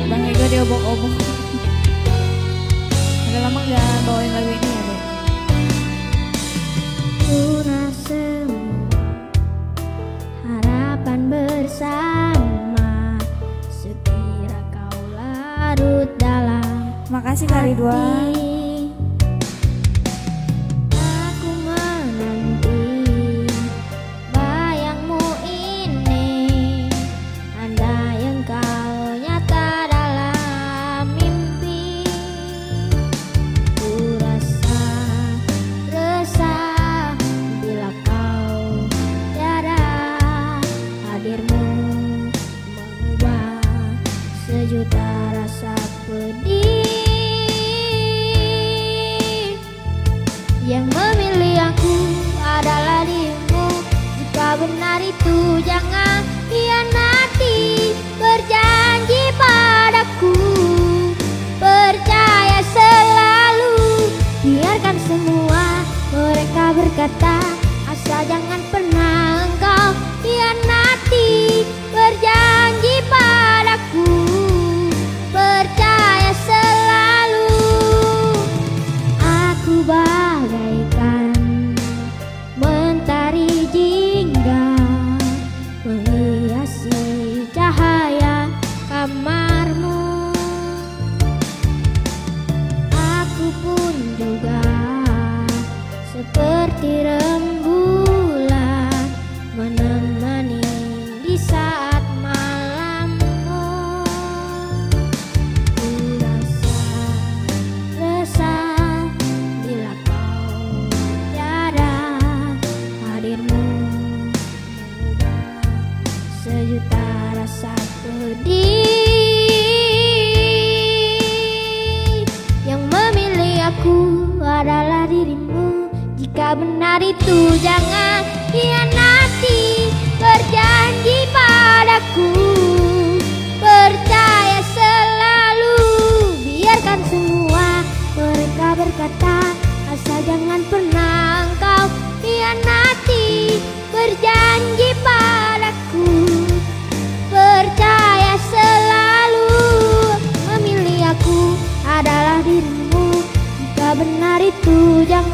Bang Ego diobok-obok. Udah lama gak bawain lagu ini ya, Dek? Punah semua harapan bersama, sekira kau larut dalam Makasih Kak Ridwan. hati. Aku menanti bayangmu ini, andai engkau nyata dalam mimpi. Ku rasa resah bila kau tiada, hadirmu mengubah sejuta rasa pedih. Yang memilih aku adalah dirimu. Jika benar itu jangan hianati. Berjanji padaku, percaya selalu. Biarkan semua mereka berkata, asal jangan pernah engkau hianati. Berjanji padaku, percaya selalu. Aku bagaikan mentari jingga menghiasi cahaya kamarmu. Aku pun juga seperti rembulan menemani di saat malammu. Ku rasa resah bila kau tiada, hadirmu mengubah sejuta rasa pedih. Yang memilih aku adalah dirimu. Jika benar itu jangan hianati. Berjanji padaku, percaya selalu. Biarkan semua mereka berkata, asal jangan pernah engkau hianati. Berjanji padaku, percaya selalu. Memilih aku adalah dirimu. Jika benar itu jangan